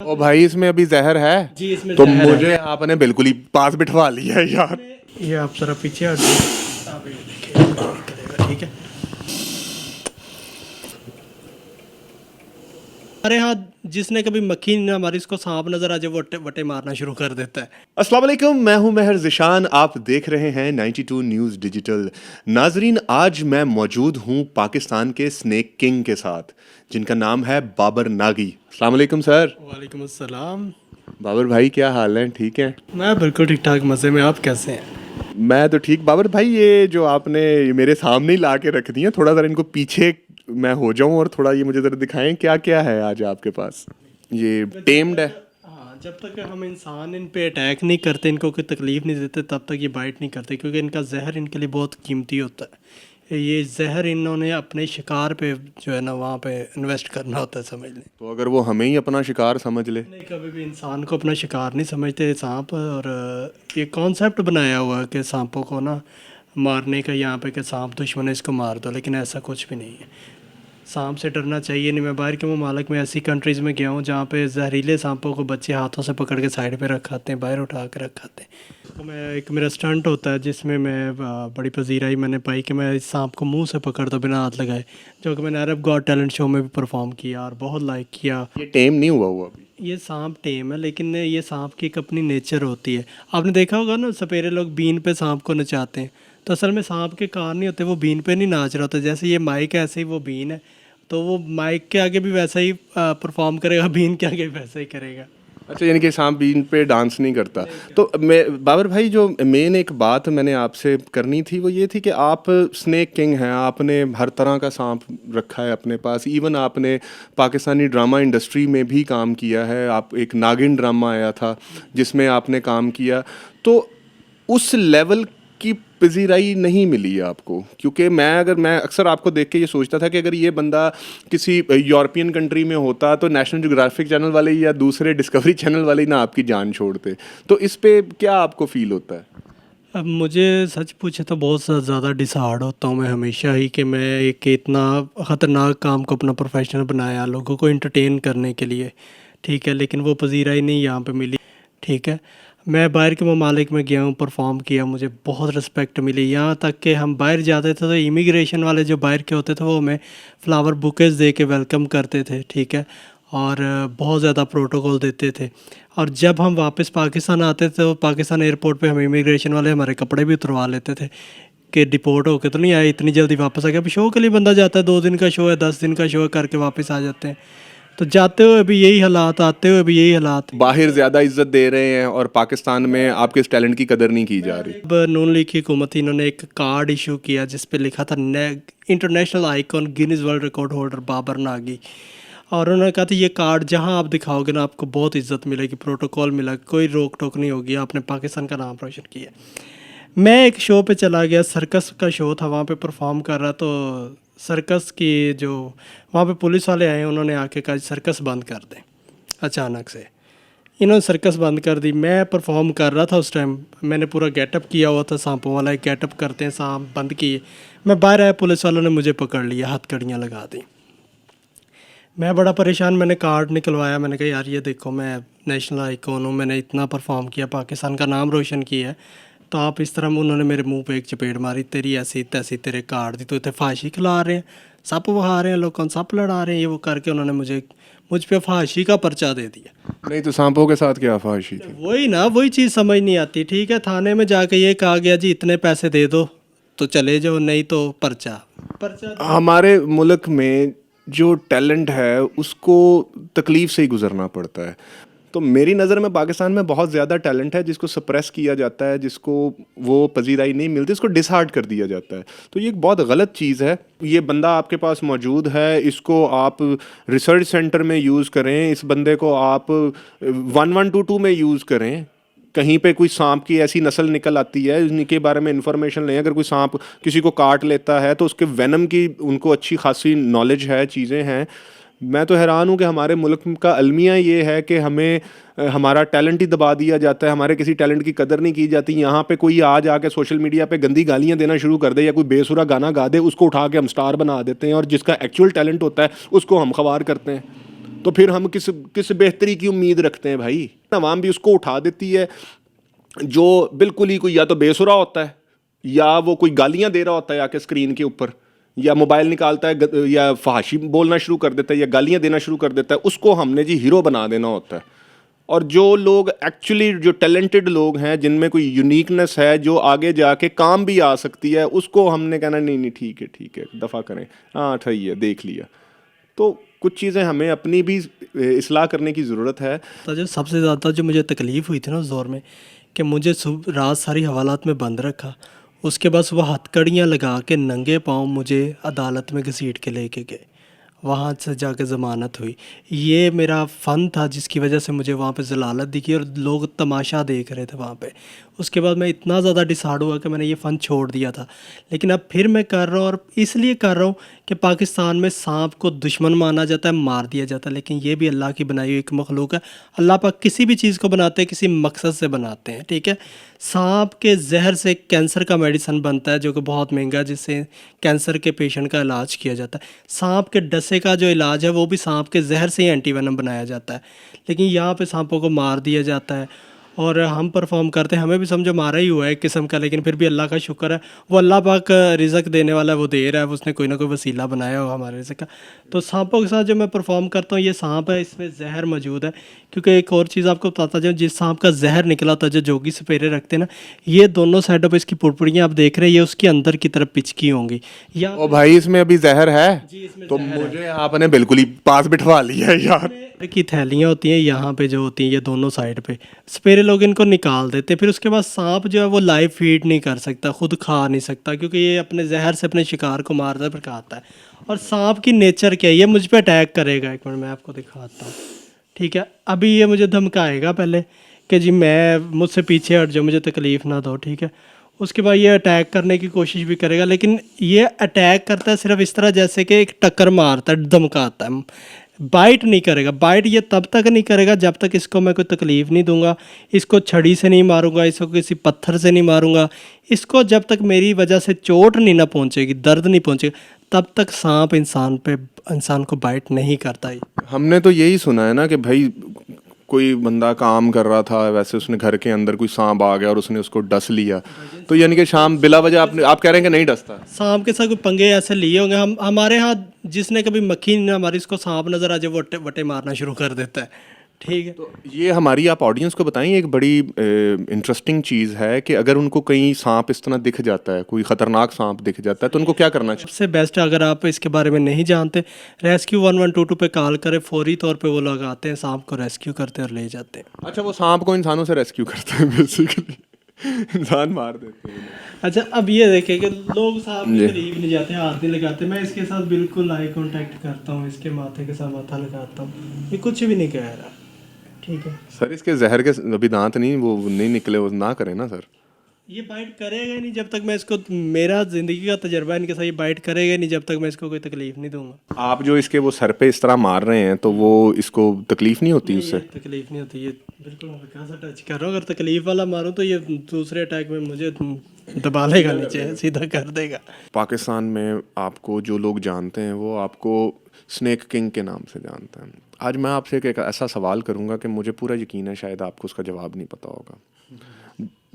ओ भाई इसमें अभी जहर है जी, इसमें तो जहर है। मुझे आपने बिल्कुल ही पास बिठवा लिया है यार। ये आप जरा पीछे हट जाइए, आप ये देखिए काम करेगा, ठीक है। अरे हाँ, जिसने कभी मक्खी ना मारी इसको सांप नजर आ जाए वो वटे मारना शुरू कर देता है। अस्सलाम वालेकुम, मैं हूं महर ज़िशान, आप देख रहे हैं 92 न्यूज़ डिजिटल। नाजरीन, आज मैं मौजूद हूं पाकिस्तान के स्नेक किंग के साथ जिनका नाम है बाबर नागी। अस्सलाम वालेकुम सर। वालेकुम अस्सलाम। बाबर भाई क्या हाल है, ठीक है? मैं बिल्कुल ठीक ठाक मज़े में, आप कैसे हैं? मैं तो ठीक। बाबर भाई ये जो आपने ये मेरे सामने ही ला के रख दी है, थोड़ा ज़रा इनको पीछे मैं हो जाऊं और थोड़ा ये मुझे ज़रा दिखाएं क्या क्या है आज आपके पास। ये टेम्ड है। हाँ, जब तक हम इंसान इन पे अटैक नहीं करते, इनको कोई तकलीफ़ नहीं देते, तब तक ये बाइट नहीं करते, क्योंकि इनका जहर इनके लिए बहुत कीमती होता है। ये जहर इन्होंने अपने शिकार पे जो है ना वहाँ पे इन्वेस्ट करना होता है, समझ लें। तो अगर वो हमें ही अपना शिकार समझ ले? नहीं, कभी भी इंसान को अपना शिकार नहीं समझते सांप। और ये कॉन्सेप्ट बनाया हुआ है कि सांपों को ना मारने का यहाँ पे, कि सांप दुश्मन है इसको मार दो, लेकिन ऐसा कुछ भी नहीं है। सांप से डरना चाहिए नहीं। मैं बाहर के ममालिक में ऐसी कंट्रीज़ में गया हूँ जहाँ पे जहरीले सांपों को बच्चे हाथों से पकड़ के साइड पे रखाते हैं, बाहर उठा के रखाते हैं। तो मैं एक मेरा स्टंट होता है जिसमें मैं बड़ी पजीराई मैंने पाई कि मैं इस सांप को मुंह से पकड़ता बिना हाथ लगाए, जो कि मैंने अरब गॉट टैलेंट शो में भी परफॉर्म किया और बहुत लाइक किया। ये टेम नहीं हुआ अभी? ये सांप टेम है, लेकिन ये सांप की एक अपनी नेचर होती है। आपने देखा होगा ना, सपेरे लोग बीन पे सांप को नचाते हैं, तो असल में सांप के कान नहीं होते, वो बीन पे नहीं नाच रहा होता। जैसे ये माइक है, ऐसे ही वो बीन है, तो वो माइक के आगे भी वैसा ही परफॉर्म करेगा, बीन के आगे भी वैसा ही करेगा। अच्छा, यानी कि सांप बीन पे डांस नहीं करता। तो मैं बाबर भाई, जो मेन एक बात मैंने आपसे करनी थी वो ये थी कि आप स्नेक किंग हैं, आपने हर तरह का सांप रखा है अपने पास। इवन आपने पाकिस्तानी ड्रामा इंडस्ट्री में भी काम किया है। आप एक नागिन ड्रामा आया था जिसमें आपने काम किया, तो उस लेवल की पजीराई नहीं मिली है आपको? क्योंकि मैं अक्सर आपको देख के ये सोचता था कि अगर ये बंदा किसी यूरोपियन कंट्री में होता तो नेशनल ज्योग्राफिक चैनल वाले या दूसरे डिस्कवरी चैनल वाले ना आपकी जान छोड़ते। तो इस पे क्या आपको फील होता है? अब मुझे सच पूछे तो बहुत ज़्यादा डिसहार्ड होता हूँ मैं हमेशा ही, कि मैं एक इतना ख़तरनाक काम को अपना प्रोफेशनल बनाया लोगों को इंटरटेन करने के लिए, ठीक है, लेकिन वो पजीराई नहीं यहाँ पे मिली, ठीक है। मैं बाहर के ममालिक में गया हूँ, परफॉर्म किया, मुझे बहुत रिस्पेक्ट मिली। यहाँ तक कि हम बाहर जाते थे तो इमिग्रेशन वाले जो बाहर के होते थे वो हमें फ्लावर बुकेज दे के वेलकम करते थे, ठीक है, और बहुत ज़्यादा प्रोटोकॉल देते थे। और जब हम वापस पाकिस्तान आते थे तो पाकिस्तान एयरपोर्ट पे हमें इमिग्रेशन वाले हमारे कपड़े भी उतरवा लेते थे कि डिपोर्ट होके तो नहीं आए, इतनी जल्दी वापस आ गया। अभी शो के लिए बंदा जाता है, 2 दिन का शो है, 10 दिन का शो है, करके वापस आ जाते हैं। तो जाते हुए भी यही हालात, आते हुए भी यही हालात। बाहर ज़्यादा इज्जत दे रहे हैं और पाकिस्तान में आपके इस टैलेंट की कदर नहीं की जा रही। अब नून लीग की हुकूमत थी, इन्होंने एक कार्ड इशू किया जिस पे लिखा था international icon Guinness world record holder Babar Nagi. और उन्होंने कहा था ये कार्ड जहां आप दिखाओगे ना आपको बहुत इज्जत मिलेगी, प्रोटोकॉल मिला, कोई रोक टोक नहीं होगी, आपने पाकिस्तान का नाम रोशन किया। मैं एक शो पे चला गया, सर्कस का शो था, वहाँ पे परफॉर्म कर रहा, तो सर्कस की जो वहाँ पे पुलिस वाले आए, उन्होंने आके कहा सर्कस बंद कर दें। अचानक से इन्होंने सर्कस बंद कर दी। मैं परफॉर्म कर रहा था उस टाइम, मैंने पूरा गेटअप किया हुआ था, सांपों वाला एक गेटअप करते हैं, सांप बंद किए। मैं बाहर आया, पुलिस वालों ने मुझे पकड़ लिया, हथकड़ियाँ लगा दी। मैं बड़ा परेशान, मैंने कार्ड निकलवाया, मैंने कहा यार ये देखो मैं नेशनल आइकॉन हूँ, मैंने इतना परफॉर्म किया, पाकिस्तान का नाम रोशन किया है, तो आप इस तरह। उन्होंने मेरे मुंह पे एक चपेट मारी, तेरी ऐसी तैसी, तेरे कार्ड दी तो इतने फांसी खिला रहे हैं, सप बहा रहे हैं, लोगों को सप लड़ा रहे हैं, ये वो करके उन्होंने मुझ पे फांसी का पर्चा दे दिया। नहीं तो सांपों के साथ क्या फांसी थी? वही ना, वही चीज़ समझ नहीं आती। ठीक है, थाने में जाके ये कहा गया जी इतने पैसे दे दो तो चले जाओ, नहीं तो पर्चा पर्चा। हमारे मुल्क में जो टैलेंट है उसको तकलीफ से ही गुजरना पड़ता है। तो मेरी नज़र में पाकिस्तान में बहुत ज़्यादा टैलेंट है जिसको सप्रेस किया जाता है, जिसको वो पजीराई नहीं मिलती, इसको डिसहार्ड कर दिया जाता है। तो ये एक बहुत गलत चीज़ है। ये बंदा आपके पास मौजूद है, इसको आप रिसर्च सेंटर में यूज़ करें, इस बंदे को आप 1122 में यूज़ करें। कहीं पे कोई सांप की ऐसी नस्ल निकल आती है, उनके बारे में इंफॉर्मेशन लें। अगर कोई सांप किसी को काट लेता है तो उसके वेनम की उनको अच्छी खासी नॉलेज है, चीज़ें हैं। मैं तो हैरान हूँ कि हमारे मुल्क का अलमिया ये है कि हमें हमारा टैलेंट ही दबा दिया जाता है, हमारे किसी टैलेंट की कदर नहीं की जाती। यहाँ पे कोई आज आके सोशल मीडिया पे गंदी गालियाँ देना शुरू कर दे या कोई बेसुरा गाना गा दे, उसको उठा के हम स्टार बना देते हैं, और जिसका एक्चुअल टैलेंट होता है उसको हम ख्वार करते हैं। तो फिर हम किस बेहतरी की उम्मीद रखते हैं भाई। अवाम भी उसको उठा देती है जो बिल्कुल ही कोई या तो बेसुरा होता है, या वो कोई गालियां दे रहा होता है आके स्क्रीन के ऊपर, या मोबाइल निकालता है या फहाशी बोलना शुरू कर देता है या गालियां देना शुरू कर देता है, उसको हमने जी हीरो बना देना होता है। और जो लोग एक्चुअली जो टैलेंटेड लोग हैं, जिनमें कोई यूनिकनेस है जो आगे जाके काम भी आ सकती है, उसको हमने कहना नहीं नहीं ठीक है दफ़ा करें, हाँ सही है देख लिया। तो कुछ चीज़ें हमें अपनी भी इस्लाह करने की ज़रूरत है। तो जो सबसे ज़्यादा जो मुझे तकलीफ़ हुई थी ना उस दौर में, कि मुझे रात सारी हवालात में बंद रखा, उसके बाद सुबह हथकड़ियाँ लगा के नंगे पाँव मुझे अदालत में घसीट के लेके गए, वहाँ से जाके ज़मानत हुई। ये मेरा फ़न था जिसकी वजह से मुझे वहाँ पे ज़लालत दिखी और लोग तमाशा देख रहे थे वहाँ पे। उसके बाद मैं इतना ज़्यादा डिसहार्ड हुआ कि मैंने ये फ़न छोड़ दिया था। लेकिन अब फिर मैं कर रहा हूँ, और इसलिए कर रहा हूँ कि पाकिस्तान में सांप को दुश्मन माना जाता है, मार दिया जाता है, लेकिन ये भी अल्लाह की बनाई हुई एक मखलूक है। अल्लाह पाक किसी भी चीज़ को बनाते हैं किसी मकसद से बनाते हैं, ठीक है। सांप के जहर से कैंसर का मेडिसन बनता है जो कि बहुत महंगा है, जिससे कैंसर के पेशेंट का इलाज किया जाता है। सांप के डसे का जो इलाज है वो भी सांप के जहर से ही एंटीवेनम बनाया जाता है। लेकिन यहाँ पे सांपों को मार दिया जाता है और हम परफॉर्म करते हैं, हमें भी समझो मारा ही हुआ है एक किस्म का, लेकिन फिर भी अल्लाह का शुक्र है, वो अल्लाह पाक रिज़्क देने वाला है, वो दे रहा है, उसने कोई ना कोई वसीला बनाया होगा हमारे रिज़्क का। तो सांपों के साथ जो मैं परफॉर्म करता हूँ, ये सांप है, इसमें जहर मौजूद है। क्योंकि एक और चीज़ आपको बताता जाऊँ, जिस सांप का जहर निकला होता है, जो जोगी सपेरे रखते हैं ना, ये दोनों साइडों पर इसकी पुड़पुड़ियाँ आप देख रहे हैं, ये उसके अंदर की तरफ पिचकी होंगी। या ओ भाई इसमें अभी जहर है जी, इसमें तो मुझे आपने बिल्कुल ही पास बिठवा लिया है यार। की थैलियाँ होती हैं यहाँ पे जो होती हैं, ये दोनों साइड पे सपेरे लोग इनको निकाल देते हैं। फिर उसके बाद सांप जो है वो लाइव फीड नहीं कर सकता, खुद खा नहीं सकता, क्योंकि ये अपने जहर से अपने शिकार को मारता है फिर खाता है। और सांप की नेचर क्या है, ये मुझ पे अटैक करेगा। एक मिनट मैं आपको दिखाता हूँ, ठीक है। अभी ये मुझे धमकाएगा पहले कि जी मैं मुझसे पीछे हट जाओ, मुझे तकलीफ़ ना दो, ठीक है। उसके बाद ये अटैक करने की कोशिश भी करेगा, लेकिन ये अटैक करता है सिर्फ इस तरह जैसे कि एक टक्कर मारता है, धमकाता है, बाइट नहीं करेगा। बाइट ये तब तक नहीं करेगा जब तक इसको मैं कोई तकलीफ़ नहीं दूंगा, इसको छड़ी से नहीं मारूंगा, इसको किसी पत्थर से नहीं मारूंगा, इसको जब तक मेरी वजह से चोट नहीं ना पहुंचेगी, दर्द नहीं पहुंचेगा, तब तक सांप इंसान को बाइट नहीं करता ही। हमने तो यही सुना है ना कि भाई कोई बंदा काम कर रहा था, वैसे उसने घर के अंदर कोई सांप आ गया और उसने उसको डस लिया, तो यानी कि शाम बिला वजह आप कह रहे हैं कि नहीं डसता। सांप के साथ कोई पंगे ऐसे लिए होंगे। हमारे यहाँ जिसने कभी मक्खी नहीं हमारी, इसको सांप नज़र आ जाए वो वटे मारना शुरू कर देता है, ठीक है। तो ये हमारी आप ऑडियंस को बताएं, एक बड़ी इंटरेस्टिंग चीज़ है कि अगर उनको कहीं सांप इस तरह दिख जाता है, कोई ख़तरनाक सांप दिख जाता है, तो उनको क्या करना चाहिए? सबसे बेस्ट, अगर आप इसके बारे में नहीं जानते, रेस्क्यू 1122 पे कॉल करें, फौरी तौर पे वो लोग आते हैं, सांप को रेस्क्यू करते हैं और ले जाते हैं। अच्छा, वो सांप को इंसानों से रेस्क्यू करते हैं बेसिकली, इंसान मार देते हैं। अच्छा, अब ये देखें कि लोग सांप के करीब नहीं जाते, हाथ नहीं लगाते। मैं इसके साथ बिल्कुल आई कांटेक्ट करता हूँ, इसके माथे के साथ माथा लगाता हूँ, ये कुछ भी नहीं कह रहा, ठीक है। सर इसके जहर के अभी दांत नहीं वो नहीं निकले, वो ना करें ना सर। ये बाइट करेगा ही नहीं जब तक मैं इसको, मेरा ज़िंदगी का तजर्बा इनके साथ, ये बाइट करेगा ही नहीं जब तक मैं इसको कोई तकलीफ़ नहीं दूंगा। आप जो इसके वो सर पे इस तरह मार रहे हैं, तो वो इसको तकलीफ नहीं होती उससे? तकलीफ़ नहीं होती, ये बिल्कुल हल्का सा टच कर रहा हूँ। अगर तकलीफ़ वाला मारूँ तो ये दूसरे अटैक में मुझे दबा लेगा, नीचे सीधा कर देगा। पाकिस्तान में आपको जो लोग जानते हैं वो आपको स्नेक किंग के नाम से जानते हैं। आज मैं आपसे एक ऐसा सवाल करूंगा कि मुझे पूरा यकीन है शायद आपको उसका जवाब नहीं पता होगा।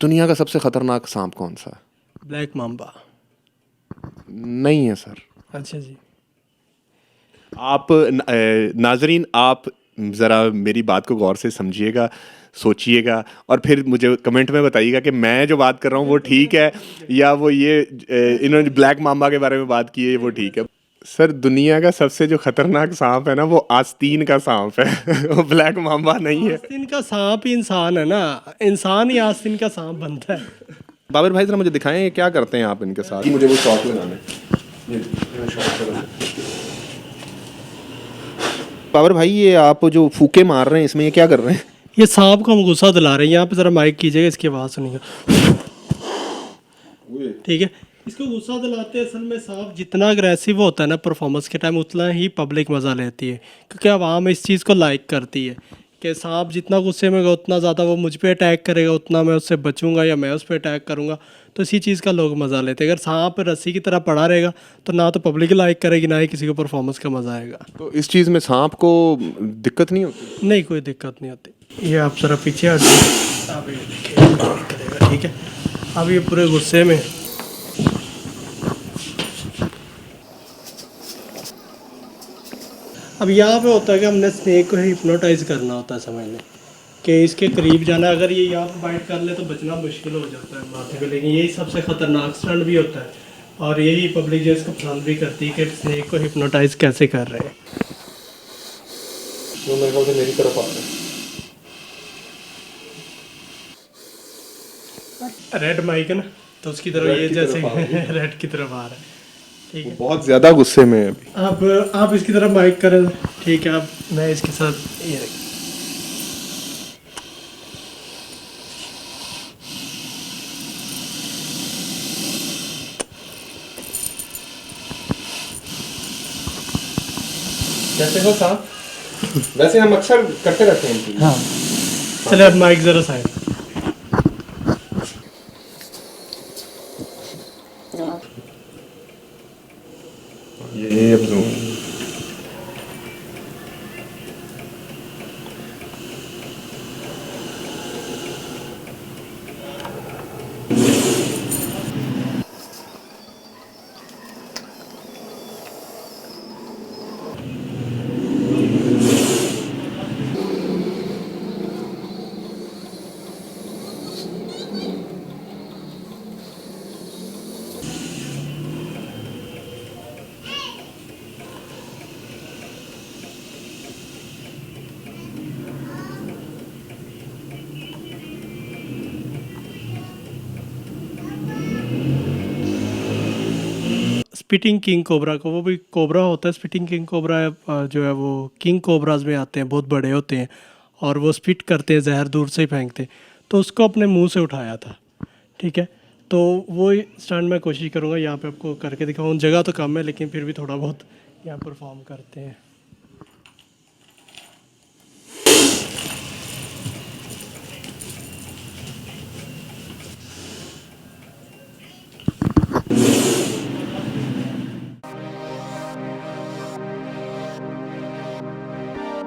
दुनिया का सबसे ख़तरनाक सांप कौन सा है? Black mamba. नहीं है सर। अच्छा जी। आप नाजरीन, आप ज़रा मेरी बात को गौर से समझिएगा, सोचिएगा और फिर मुझे कमेंट में बताइएगा कि मैं जो बात कर रहा हूँ वो ठीक है या वो ये इन्होंने ब्लैक माम्बा के बारे में बात की है वो ठीक है। सर दुनिया का सबसे जो खतरनाक सांप है ना वो आस्तीन का सांप है वो ब्लैक माम्बा नहीं है। आस्तीन का सांप ही इंसान है ना, इंसान ही आस्तीन का सांप बनता है। बाबर भाई जरा मुझे दिखाएं ये क्या करते हैं आप इनके साथ? मुझे वो शॉट लगाना है। बाबर भाई ये आप जो फूके मार रहे हैं इसमें ये क्या कर रहे हैं? ये सांप को हम गुस्सा दिला रहे हैं। यहाँ पे ज़रा माइक कीजिएगा, इसकी आवाज़ सुनिएगा, ठीक है। इसको गुस्सा दिलाते हैं। असल में सांप जितना अग्रेसिव होता है ना परफॉर्मेंस के टाइम, उतना ही पब्लिक मज़ा लेती है, क्योंकि आवाम इस चीज़ को लाइक करती है कि सांप जितना गुस्से में होगा उतना ज़्यादा वो मुझ पे अटैक करेगा, उतना मैं उससे बचूंगा या मैं उस पर अटैक करूंगा। तो इसी चीज़ का लोग मज़ा लेते हैं। अगर सांप रस्सी की तरह पड़ा रहेगा तो ना तो पब्लिक लाइक करेगी, ना ही किसी को परफॉर्मेंस का मज़ा आएगा। तो इस चीज़ में सांप को दिक्कत नहीं होती? नहीं, कोई दिक्कत नहीं होती। ये आप ज़रा पीछे हट जाइए, आप ये देखिए काम करेगा, ठीक है। अब ये पूरे गुस्से में अब यहाँ पे होता है कि हमने स्नेक को हिप्नोटाइज करना होता है, समझ लें कि इसके करीब जाना। अगर ये यहाँ पे बाइट कर ले तो बचना मुश्किल हो जाता है माथे पे, लेकिन यही सबसे ख़तरनाक स्टंट भी होता है और यही पब्लिक जो इसको पसंद भी करती है कि स्नेक को हिप्नोटाइज कैसे कर रहे हैं। वो मेरे ख्याल से मेरी तरफ आ रहा है। रेड माइक है ना, तो उसकी तरफ ये जैसे रेड की तरफ आ रहा है, ठीक है। बहुत ज़्यादा गुस्से में है अभी। अब आप इसकी तरफ माइक करें, ठीक है। अब मैं इसके साथ ये जैसे हो सांप वैसे हम अक्सर करते रहते हैं। हाँ, चले अब माइक ज़रा साइड। ये अब zoom। स्पिटिंग किंग कोबरा को, वो भी कोबरा होता है, स्पिटिंग किंग कोबरा जो है वो किंग कोबराज में आते हैं, बहुत बड़े होते हैं और वो स्पिट करते हैं, जहर दूर से ही फेंकते हैं। तो उसको अपने मुंह से उठाया था, ठीक है। तो वो स्टंट मैं कोशिश करूँगा यहाँ पे आपको करके दिखाऊँ। जगह तो कम है लेकिन फिर भी थोड़ा बहुत यहाँ परफॉर्म करते हैं।